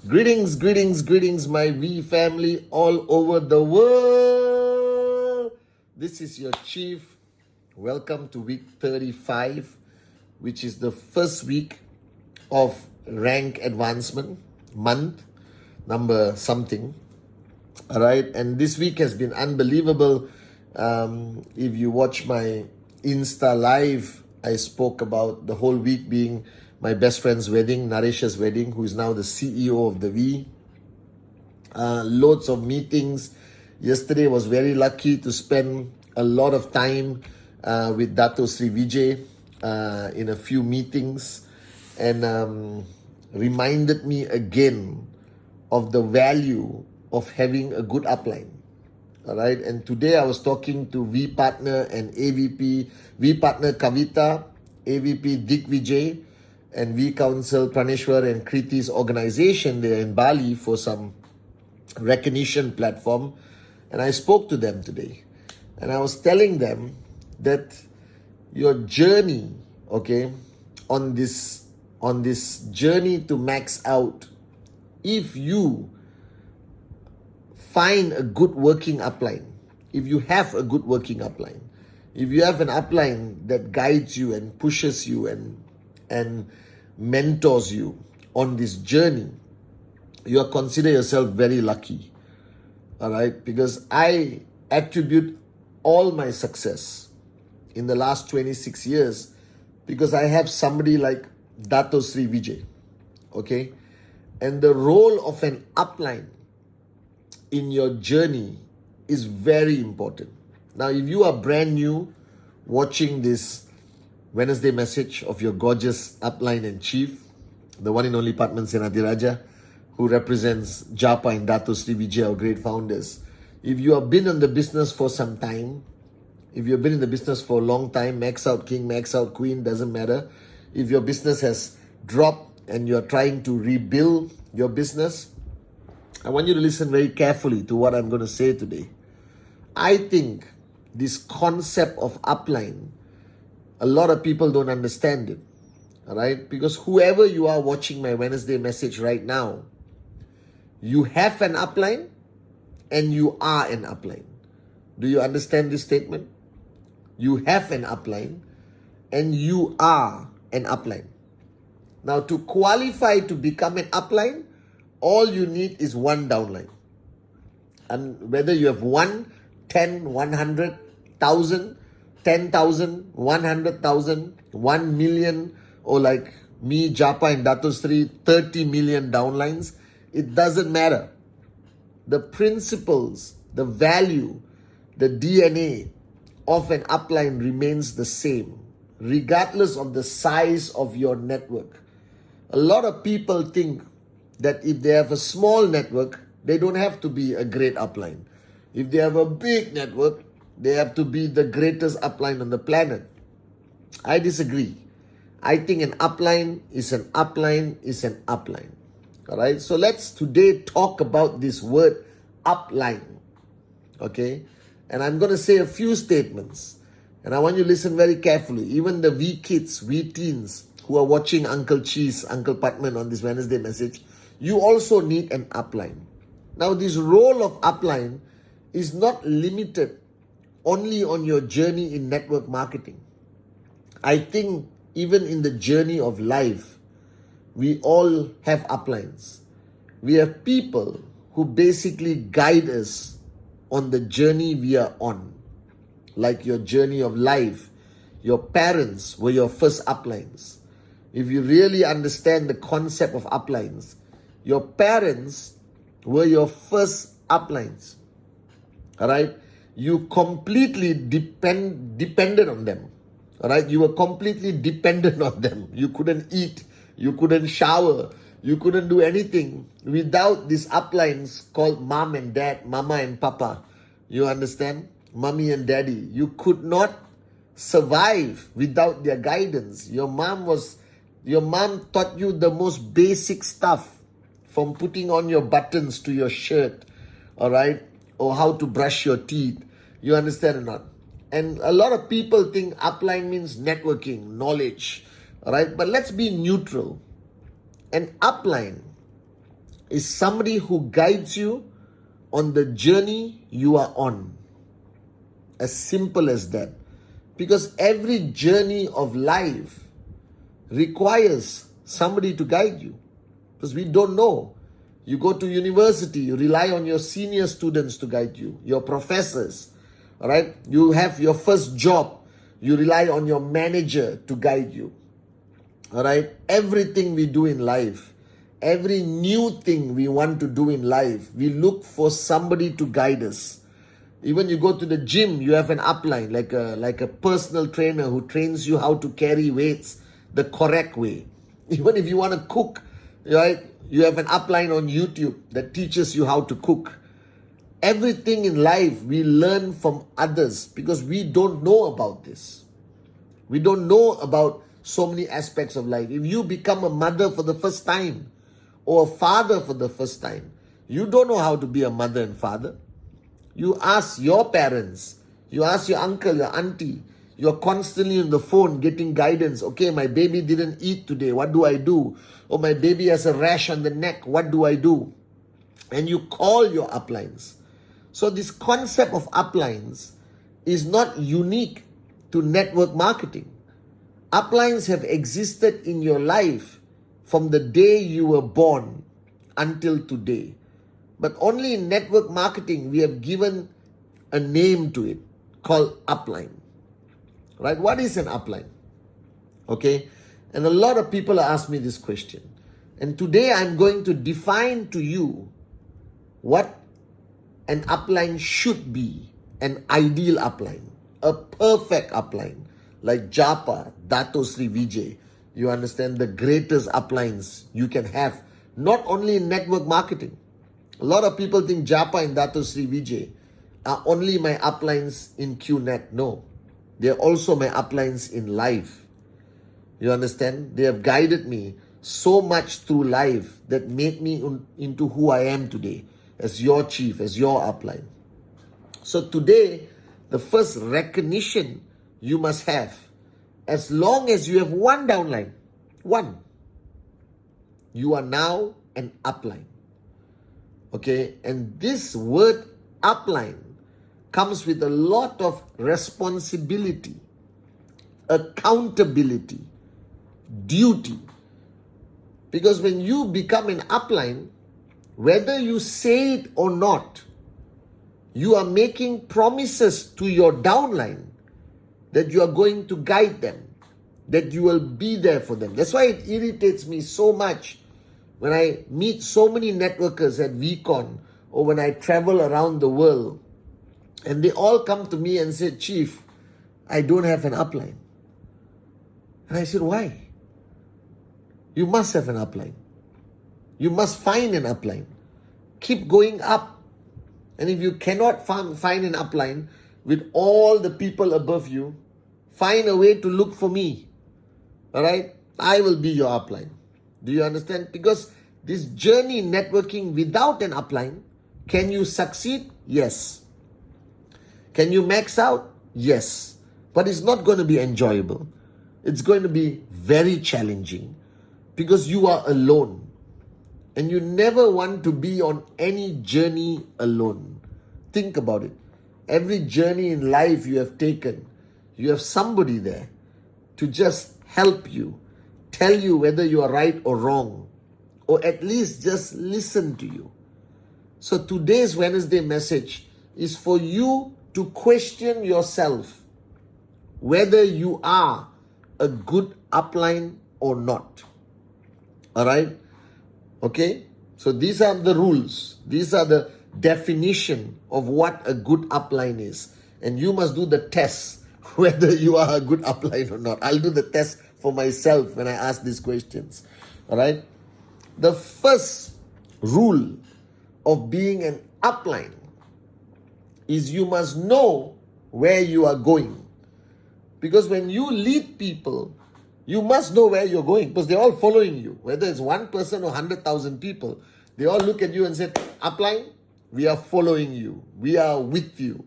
Greetings, my V family all over the world. This is your chief. Welcome to week 35, which is the first week of rank advancement month, number something. All right, and this week has been unbelievable. If you watch my Insta live, I spoke about the whole week being my best friend's wedding, Naresh's wedding, who is now the CEO of the V. Loads of meetings. Yesterday was very lucky to spend a lot of time with Dato Sri Vijay in a few meetings, and reminded me again of the value of having a good upline. All right, and today I was talking to V partner and AVP, V partner Kavita, AVP Dick Vijay, and V Council Praneshwar and Kriti's organization there in Bali for some recognition platform. And I spoke to them today. And I was telling them that your journey, okay, on this journey to max out, if you find a good working upline, if you have a good working upline, if you have an upline that guides you and pushes you and mentors you on this journey, you consider yourself very lucky. All right, because I attribute all my success in the last 26 years because I have somebody like Dato Sri Vijay. Okay, and the role of an upline in your journey is very important. Now, if you are brand new watching this Wednesday message of your gorgeous upline and chief, the one and only Pathman Senathirajah, who represents Japa and Dato Sri Vijay, our great founders. If you have been in the business for some time, if you've been in the business for a long time, max out king, max out queen, doesn't matter. If your business has dropped and you're trying to rebuild your business, I want you to listen very carefully to what I'm going to say today. I think this concept of upline, a lot of people don't understand it, all right? Because whoever you are watching my Wednesday message right now, you have an upline and you are an upline. Do you understand this statement? You have an upline and you are an upline. Now, to qualify to become an upline, all you need is one downline. And whether you have 1, 10, 100, 1,000, 10,000, 100,000, 1 million, or like me, Japa and Dato Sri, 30 million downlines, it doesn't matter. The principles, the value, the DNA of an upline remains the same, regardless of the size of your network. A lot of people think that if they have a small network, they don't have to be a great upline. If they have a big network, they have to be the greatest upline on the planet. I disagree. I think an upline is an upline is an upline. All right, so let's today talk about this word upline. Okay, and I'm going to say a few statements, and I want you to listen very carefully. Even the V kids, V teens who are watching Uncle Cheese, Uncle Pathman on this Wednesday message, you also need an upline. Now, this role of upline is not limited only on your journey in network marketing. I think even in the journey of life, we all have uplines. We have people who basically guide us on the journey we are on. Like your journey of life, your parents were your first uplines. If you really understand the concept of uplines, your parents were your first uplines. All right? You completely depended on them. All right? You were completely dependent on them. You couldn't eat. You couldn't shower. You couldn't do anything without these uplines called mom and dad, mama and papa. You understand? Mommy and daddy. You could not survive without their guidance. Your mom taught you the most basic stuff, from putting on your buttons to your shirt, all right? Or how to brush your teeth. You understand or not? And a lot of people think upline means networking, knowledge, all right? But let's be neutral. An upline is somebody who guides you on the journey you are on. As simple as that. Because every journey of life requires somebody to guide you. Because we don't know. You go to university, you rely on your senior students to guide you, your professors, all right? You have your first job, you rely on your manager to guide you, all right? Everything we do in life, every new thing we want to do in life, we look for somebody to guide us. Even you go to the gym, you have an upline, like a personal trainer who trains you how to carry weights the correct way. Even if you want to cook, right? You have an upline on YouTube that teaches you how to cook. Everything in life we learn from others because we don't know about this. We don't know about so many aspects of life. If you become a mother for the first time or a father for the first time, you don't know how to be a mother and father. You ask your parents, you ask your uncle, your auntie, you're constantly on the phone getting guidance. Okay, my baby didn't eat today. What do I do? Or my baby has a rash on the neck. What do I do? And you call your uplines. So this concept of uplines is not unique to network marketing. Uplines have existed in your life from the day you were born until today. But only in network marketing we have given a name to it called upline. Right? What is an upline? Okay? And a lot of people ask me this question. And today I'm going to define to you what an upline should be, an ideal upline, a perfect upline, like Japa, Dato Sri Vijay. You understand, the greatest uplines you can have, not only in network marketing. A lot of people think Japa and Dato Sri Vijay are only my uplines in QNET. No. They are also my uplines in life. You understand? They have guided me so much through life that made me into who I am today as your chief, as your upline. So today, the first recognition you must have, as long as you have one downline, one, you are now an upline. Okay? And this word upline comes with a lot of responsibility, accountability, duty. Because when you become an upline, whether you say it or not, you are making promises to your downline that you are going to guide them, that you will be there for them. That's why it irritates me so much when I meet so many networkers at VCon or when I travel around the world. And they all come to me and say, Chief, I don't have an upline. And I said, why? You must have an upline. You must find an upline. Keep going up. And if you cannot find an upline with all the people above you, find a way to look for me. All right? I will be your upline. Do you understand? Because this journey in networking without an upline, can you succeed? Yes. Can you max out? Yes. But it's not going to be enjoyable. It's going to be very challenging because you are alone. And you never want to be on any journey alone. Think about it. Every journey in life you have taken, you have somebody there to just help you, tell you whether you are right or wrong, or at least just listen to you. So today's Wednesday message is for you to question yourself whether you are a good upline or not. All right? Okay? So these are the rules. These are the definition of what a good upline is. And you must do the test whether you are a good upline or not. I'll do the test for myself when I ask these questions. All right? The first rule of being an upline is you must know where you are going. Because when you lead people, you must know where you're going because they're all following you. Whether it's one person or 100,000 people, they all look at you and say, upline, we are following you. We are with you.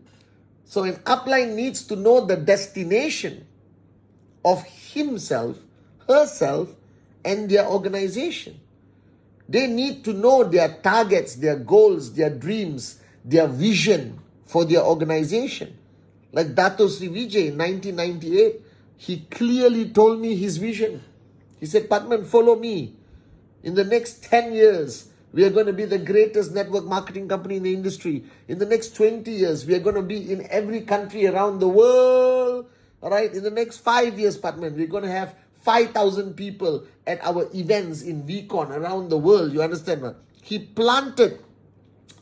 So an upline needs to know the destination of himself, herself, and their organization. They need to know their targets, their goals, their dreams, their vision for their organization. Like Dato Sri Vijay in 1998, he clearly told me his vision. He said, Pathman, follow me. In the next 10 years, we are going to be the greatest network marketing company in the industry. In the next 20 years, we are going to be in every country around the world. All right. In the next 5 years, Pathman, we're going to have 5,000 people at our events in VCon around the world. You understand, man? He planted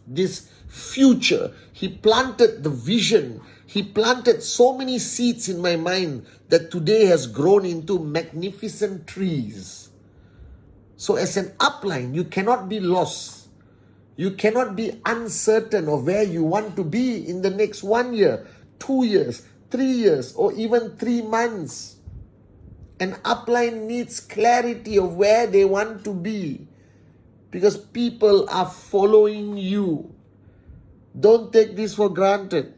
this future. He planted the vision. He planted so many seeds in my mind that today has grown into magnificent trees. So as an upline, you cannot be lost. You cannot be uncertain of where you want to be in the next 1 year, 2 years, 3 years, or even 3 months. An upline needs clarity of where they want to be because people are following you. Don't take this for granted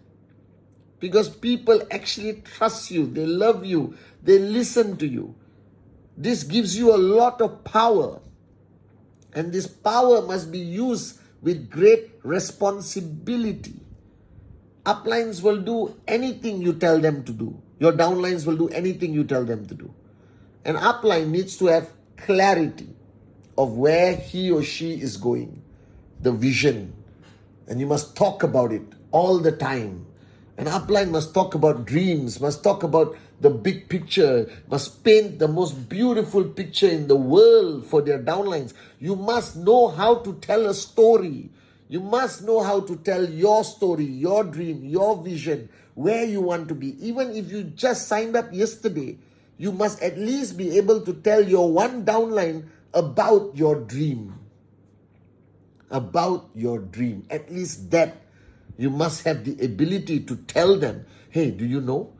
because people actually trust you, they love you, they listen to you. This gives you a lot of power, and this power must be used with great responsibility. Uplines will do anything you tell them to do. Your downlines will do anything you tell them to do. An upline needs to have clarity of where he or she is going, the vision, and you must talk about it all the time. An upline must talk about dreams, must talk about the big picture, must paint the most beautiful picture in the world for their downlines. You must know how to tell a story. You must know how to tell your story, your dream, your vision, where you want to be. Even if you just signed up yesterday, you must at least be able to tell your one downline about your dream. About your dream. At least that. You must have the ability to tell them, hey, do you know?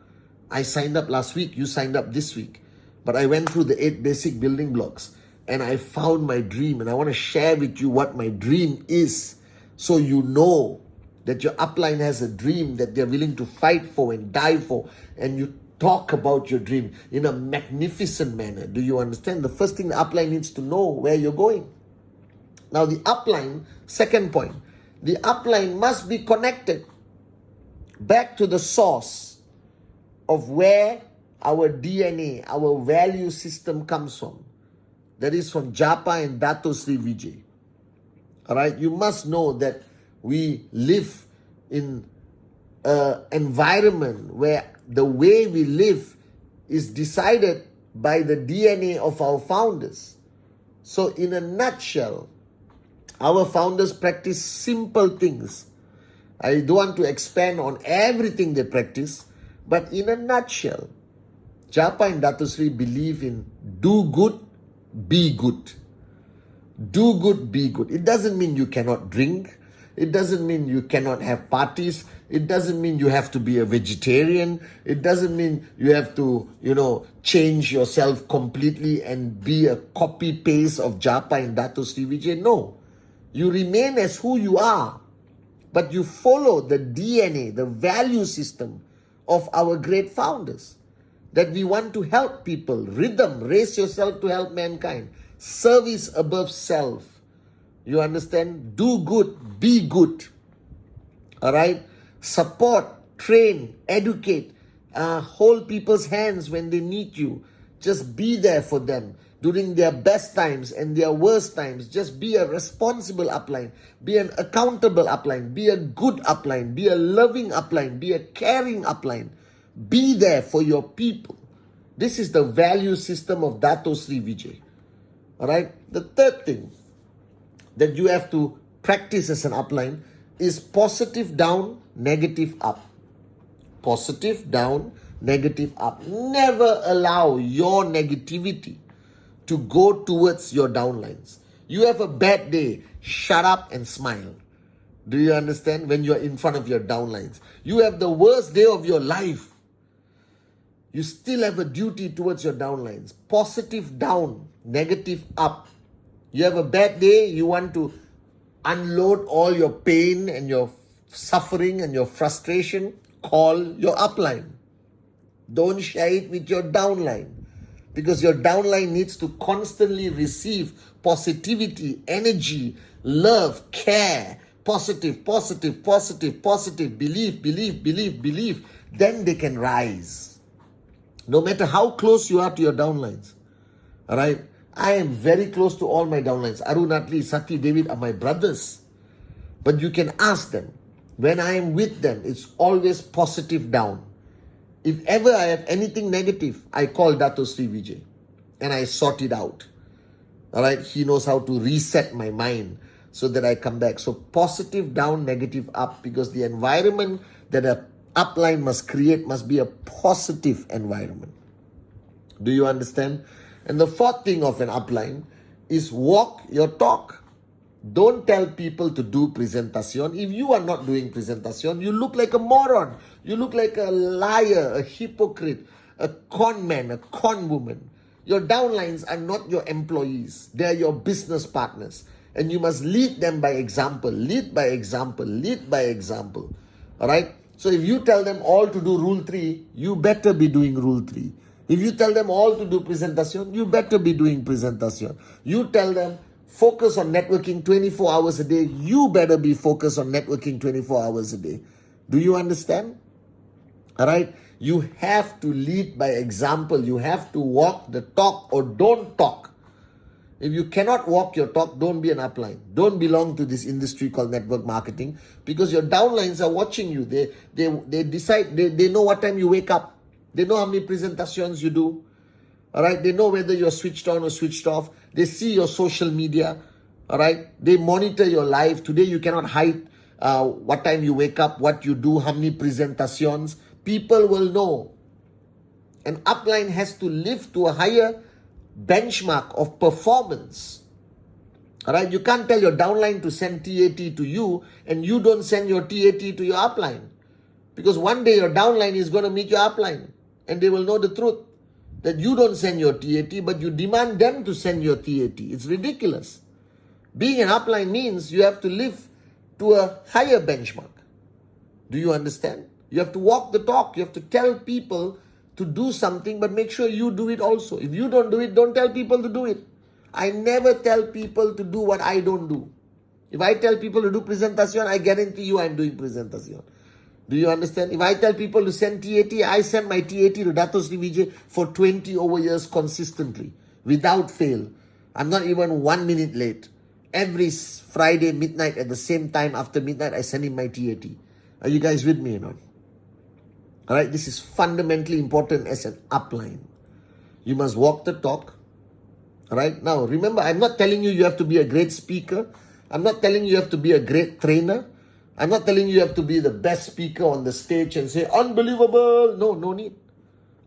I signed up last week, you signed up this week. But I went through the 8 basic building blocks and I found my dream, and I want to share with you what my dream is so you know that your upline has a dream that they're willing to fight for and die for, and you talk about your dream in a magnificent manner. Do you understand? The first thing the upline needs to know where you're going. Now the upline, second point, the upline must be connected back to the source of where our DNA, our value system comes from. That is from Japa and Dato Sri Vijay. All right, you must know that we live in an environment where the way we live is decided by the DNA of our founders. So in a nutshell, our founders practice simple things. I don't want to expand on everything they practice, but in a nutshell, Japa and Dato Sri believe in do good, be good. Do good, be good. It doesn't mean you cannot drink. It doesn't mean you cannot have parties. It doesn't mean you have to be a vegetarian. It doesn't mean you have to, change yourself completely and be a copy-paste of Japa and Dato Sri Vijay. No. You remain as who you are, but you follow the DNA, the value system of our great founders. That we want to help people. Rhythm, raise yourself to help mankind. Service above self. You understand? Do good, be good. All right? Support, train, educate. Hold people's hands when they need you. Just be there for them during their best times and their worst times. Just be a responsible upline. Be an accountable upline. Be a good upline. Be a loving upline. Be a caring upline. Be there for your people. This is the value system of Dato Sri Vijay. Alright? The third thing that you have to practice as an upline is positive down, negative up. Positive down, negative up. Never allow your negativity to go towards your downlines. You have a bad day, shut up and smile. Do you understand? When you're in front of your downlines. You have the worst day of your life. You still have a duty towards your downlines. Positive down, negative up. You have a bad day, you want to unload all your pain and your suffering and your frustration, call your upline. Don't share it with your downline. Because your downline needs to constantly receive positivity, energy, love, care, positive, positive, positive, positive, belief, belief, belief, belief. Then they can rise. No matter how close you are to your downlines. All right? I am very close to all my downlines. Arun, Atli, Sati, David are my brothers. But you can ask them. When I am with them, it's always positive down. If ever I have anything negative, I call Dato Sri Vijay and I sort it out. All right? He knows how to reset my mind so that I come back. So positive down, negative up, because the environment that a upline must create must be a positive environment. Do you understand? And the fourth thing of an upline is walk your talk. Don't tell people to do presentation. If you are not doing presentation, you look like a moron. You look like a liar, a hypocrite, a con man, a con woman. Your downlines are not your employees. They are your business partners. And you must lead them by example. Lead by example. Lead by example. All right? So if you tell them all to do rule 3, you better be doing rule 3. If you tell them all to do presentation, you better be doing presentation. You tell them focus on networking 24 hours a day, you better be focused on networking 24 hours a day. Do you understand? All right? You have to lead by example. You have to walk the talk or don't talk. If you cannot walk your talk, don't be an upline. Don't belong to this industry called network marketing, because your downlines are watching you. They decide, they know what time you wake up. They know how many presentations you do. All right? They know whether you're switched on or switched off. They see your social media. All right? They monitor your life. Today you cannot hide what time you wake up, what you do, how many presentations. People will know. An upline has to live to a higher benchmark of performance. All right? You can't tell your downline to send TAT to you and you don't send your TAT to your upline. Because one day your downline is going to meet your upline and they will know the truth. That you don't send your TAT, but you demand them to send your TAT. It's ridiculous. Being an upline means you have to live to a higher benchmark. Do you understand? You have to walk the talk. You have to tell people to do something, but make sure you do it also. If you don't do it, don't tell people to do it. I never tell people to do what I don't do. If I tell people to do presentation, I guarantee you I'm doing presentation. Do you understand? If I tell people to send TAT, I send my TAT to Dato Sri Vijay for 20 over years consistently, without fail. I'm not even 1 minute late. Every Friday midnight at the same time after midnight, I send him my TAT. Are you guys with me or not? All right, this is fundamentally important as an upline. You must walk the talk. All right, now remember, I'm not telling you have to be a great speaker. I'm not telling you have to be a great trainer. I'm not telling you have to be the best speaker on the stage and say, unbelievable. No need.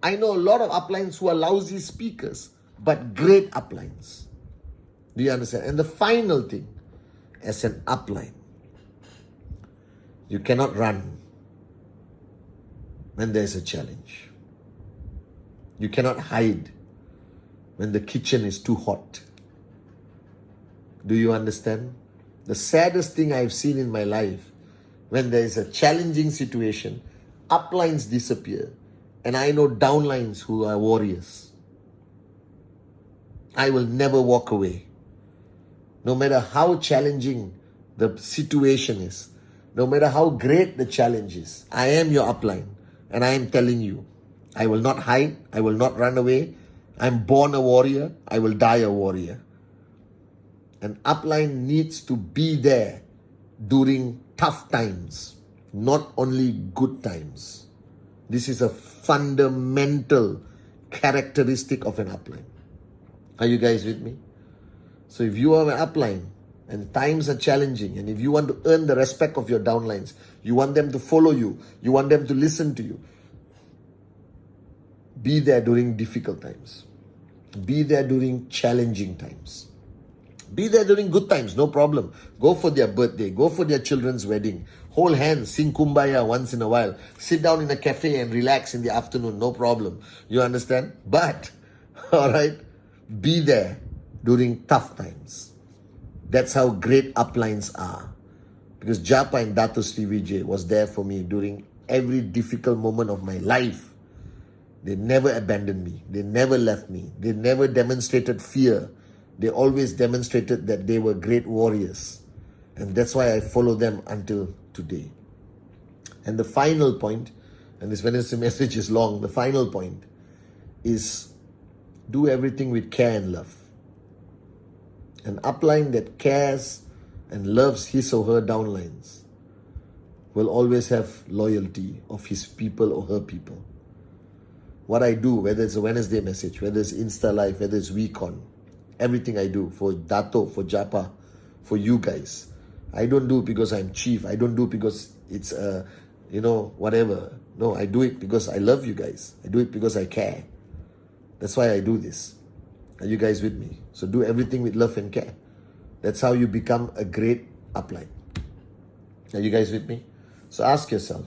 I know a lot of uplines who are lousy speakers, but great uplines. Do you understand? And the final thing, as an upline, you cannot run when there's a challenge. You cannot hide when the kitchen is too hot. Do you understand? The saddest thing I've seen in my life, when there is a challenging situation, uplines disappear. And I know downlines who are warriors. I will never walk away. No matter how challenging the situation is, no matter how great the challenge is, I am your upline. And I am telling you, I will not hide. I will not run away. I'm born a warrior. I will die a warrior. An upline needs to be there during tough times, not only good times. This is a fundamental characteristic of an upline. Are you guys with me? So if you are an upline and times are challenging, and if you want to earn the respect of your downlines, you want them to follow you, you want them to listen to you, be there during difficult times. Be there during challenging times. Be there during good times, no problem. Go for their birthday, go for their children's wedding. Hold hands, sing Kumbaya once in a while. Sit down in a cafe and relax in the afternoon, no problem. You understand? But, all right, be there during tough times. That's how great uplines are. Because Japa and Dato Sri Vijay was there for me during every difficult moment of my life. They never abandoned me. They never left me. They never demonstrated fear. They always demonstrated that they were great warriors. And that's why I follow them until today. And the final point, and this Wednesday message is long, the final point is do everything with care and love. An upline that cares and loves his or her downlines will always have loyalty of his people or her people. What I do, whether it's a Wednesday message, whether it's Insta Live, whether it's Weekon, everything I do for Dato, for Japa, for you guys, I don't do it because I'm chief. I don't do it because it's whatever. No, I do it because I love you guys. I do it because I care. That's why I do this. Are you guys with me? So do everything with love and care. That's how you become a great upline. Are you guys with me? So ask yourself,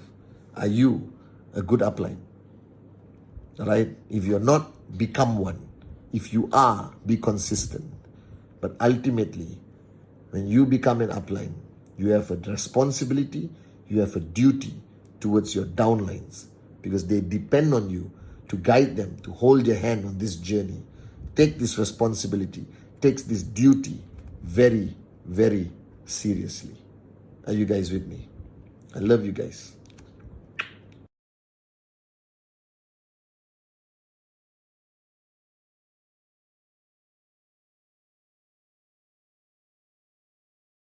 are you a good upline? Right? If you're not, become one. If you are, be consistent. But ultimately, when you become an upline, you have a responsibility, you have a duty towards your downlines because they depend on you to guide them, to hold your hand on this journey. Take this responsibility, take this duty very, very seriously. Are you guys with me? I love you guys.